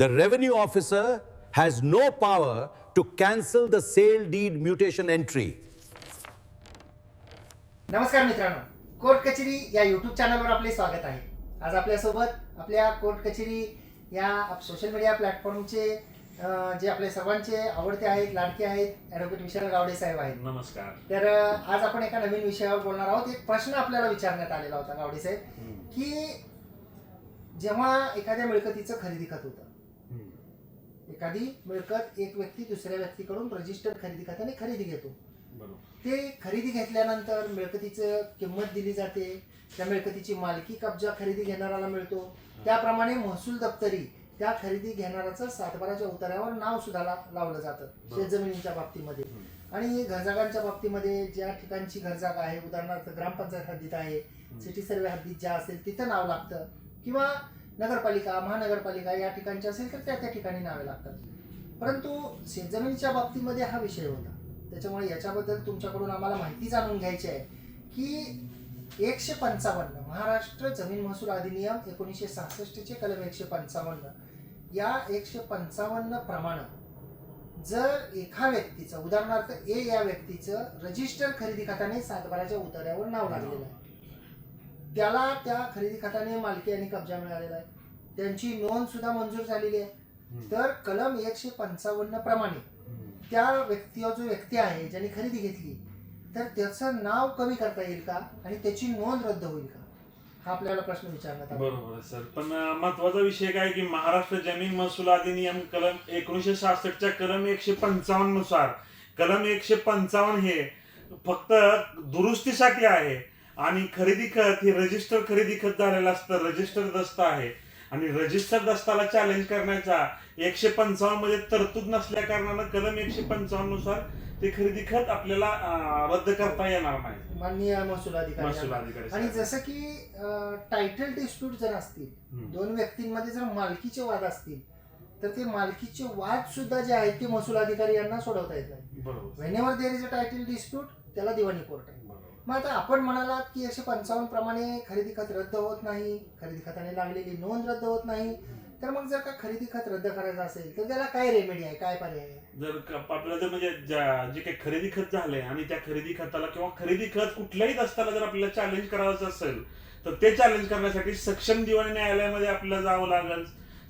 The revenue officer has no power to cancel the sale deed mutation entry. नमस्कार मित्रांनो, court कचेरी या YouTube चॅनलवर आपले स्वागत आहे. आज आपल्यासोबत आपल्या कोर्ट कचेरी या सोशल मीडिया प्लॅटफॉर्मचे जे आपले सर्वांचे आवडते आहेत, लाडके आहेत, ॲडव्होकेट विशाल गावडे साहेब आहेत. नमस्कार. तर आज आपण एका नवीन विषयावर बोलणार आहोत. एक प्रश्न आपल्याला विचारण्यात आलेला होता गावडे साहेब, की जेव्हा एखाद्या मिळकतीचं खरेदी खत होतं, एखादी मिळकत एक व्यक्ती दुसऱ्या व्यक्तीकडून रजिस्टर खरेदी खात्याने खरेदी घेतो. ते खरेदी घेतल्यानंतर मिळकतीचं किंमत दिली जाते, त्या मिळकतीची मालकी कब्जा खरेदी घेणाऱ्याला मिळतो. त्याप्रमाणे महसूल दप्तरी त्या खरेदी घेणाऱ्याचं सातबाराच्या उतार्यावर नाव सुद्धा लावलं जातं शेतजमिनींच्या बाबतीमध्ये. आणि घरजागांच्या बाबतीमध्ये ज्या ठिकाणची घरजागा आहे, उदाहरणार्थ ग्रामपंचायत हद्दीत आहे, सिटी सर्वे हद्दीत ज्या असेल तिथं नाव लागतं, किंवा नगरपालिका महानगरपालिका या ठिकाणची असेल तर त्या ठिकाणी नावे लागतात. परंतु शेतजमिनीच्या बाबतीमध्ये हा विषय होता. त्याच्यामुळे याच्याबद्दल तुमच्याकडून आम्हाला माहिती जाणून घ्यायची आहे की 155 महाराष्ट्र जमीन महसूल अधिनियम 1966 चे कलम 155 या 155 प्रमाणे जर एका व्यक्तीचं, उदाहरणार्थ ए या व्यक्तीचं रजिस्टर खरेदी खात्याने सातबाराच्या उतार्यावर नाव लागलेलं आहे, त्याला त्या खरेदी खात्याने मालकी आणि कब्जा मिळालेला आहे, त्यांची नोंद सुद्धा मंजूर झालेली आहे, तर कलम 155 प्रमाणे त्या जो व्यक्ती आहे ज्याने खरेदी घेतली तर त्याचं नाव कमी करता येईल का आणि त्याची नोंद रद्द होईल का, हा आपल्याला प्रश्न विचारण्यात आला. बरोबर आहे सर. पण महत्वाचा विषय काय की महाराष्ट्र जमीन महसूल अधिनियम कलम 1966 च्या कलम 155 नुसार कलम 155 हे फक्त दुरुस्तीसाठी आहे. आणि खरेदी खत हे रजिस्टर खरेदी खत झालेलं असतं, रजिस्टर दस्ता आहे. आणि रजिस्टर दस्ताला चॅलेंज करण्याचा 155 मध्ये तरतूद नसल्या कारणानं कलम 155 नुसार ते खरेदी खत आपल्याला रद्द करता येणार नाही माननीय महसूल अधिकारी. आणि जसं की टायटल डिस्प्यूट जर असतील, दोन व्यक्तींमध्ये जर मालकीचे वाद असतील तर ते मालकीचे वाद सुद्धा जे आहेत ते महसूल अधिकारी यांना सोडवता येत नाही. Whenever there is a title dispute त्याला दिवाणी कोर्ट आहे. मग आता आपण म्हणालात की 155 प्रमाणे खरेदी खत रद्द होत नाही, खरेदी खताने लागलेली नोंद रद्द होत नाही, तर मग जर का खरेदी खत रद्द करायचं असेल तर त्याला काय रेमेडी आहे, काय पर्याय आहे? जर आपल्याला म्हणजे जे काही खरेदी खत झालंय आणि त्या खरेदी खताला किंवा खरेदी खत कुठल्याही दस्ताला जर आपल्याला चॅलेंज करायचं असेल तर ते चॅलेंज करण्यासाठी सक्षम दिवाणी न्यायालयामध्ये आपल्याला जावं लागेल.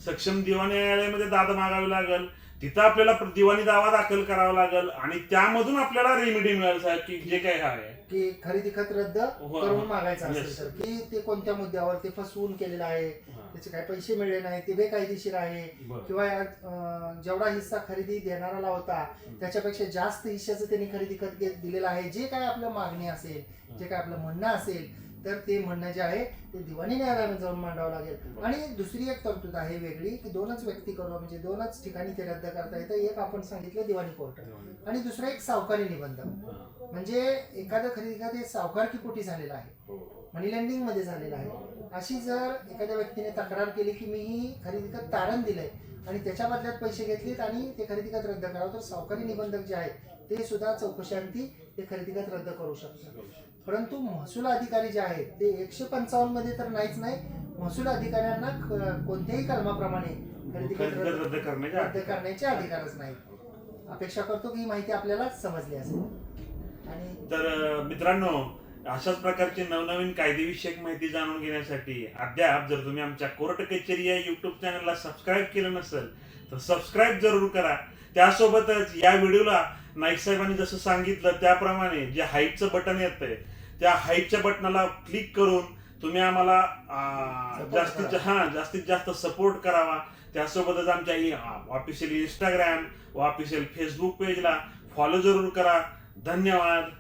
सक्षम दिवाणी न्यायालयामध्ये दाद मागावी लागेल, तिथं आपल्याला दिवाणी दावा दाखल करावा लागेल आणि त्यामधून आपल्याला रेमेडी मिळेल साहेब की जे काही आहे की खरेदी खत रद्द करून मागायचं असेल तर, की ते कोणत्या मुद्द्यावर ते फसवून केलेलं आहे, त्याचे काही पैसे मिळले नाही, ते बेकायदेशीर आहे, किंवा जेवढा हिस्सा खरेदी देणारा होता त्याच्यापेक्षा जास्त हिस्साचं त्यांनी खरेदी खत दिलेलं आहे. जे काय आपलं मागणी असेल, जे काय आपलं म्हणणं असेल तर ते म्हणणं जे आहे ते दिवाणी न्यायालयामध्ये जाऊन मांडावं लागेल. आणि दुसरी एक तरतूद आहे वेगळी की दोनच व्यक्ती करू, म्हणजे दोनच ठिकाणी ते रद्द करता येतं. एक आपण सांगितलं दिवाणी कोर्ट आणि दुसरं एक सावकारी निबंध. म्हणजे एखादं खरेदी खात हे सावकारकीपोटी झालेलं आहे, मनी लेंडिंग मध्ये झालेलं आहे. अशी जर एखाद्या व्यक्तीने तक्रार केली की मी ही खरेदी खत तारण दिलंय आणि त्याच्या बदल्यात पैसे घेतलेत आणि ते खरेदी खत रद्द करावं, तर सावकारी निबंधक जे आहेत ते सुद्धा चौकशांती ते खरेदी खत रद्द करू शकतात. परंतु महसूल अधिकारी जे आहेत ते 155 मध्ये तर नाहीच नाही, महसूल अधिकाऱ्यांना कोणत्याही कलमाप्रमाणे खरेदी खत रद्द करण्याचे अधिकारच नाही. अपेक्षा करतो की ही माहिती आपल्याला समजली असेल. आणि तर मित्रांनो, अशाच प्रकारची नवनवीन कायदेविषयक माहिती जाणून घेण्यासाठी अद्याप जर तुम्ही आमच्या कोर्ट कचेरी या युट्यूब चॅनलला सबस्क्राईब केलं नसेल तर सबस्क्राईब जरूर करा. त्यासोबतच या व्हिडिओला नाईक साहेबांनी जसं सांगितलं त्याप्रमाणे जे हाईटचं बटन येतंय त्या हाईटच्या बटनाला क्लिक करून तुम्ही आम्हाला जास्तीत जास्त सपोर्ट करावा. त्यासोबतच आमच्या ऑफिशियल इंस्टाग्राम व ऑफिशियल फेसबुक पेजला फॉलो जरूर करा. धन्यवाद.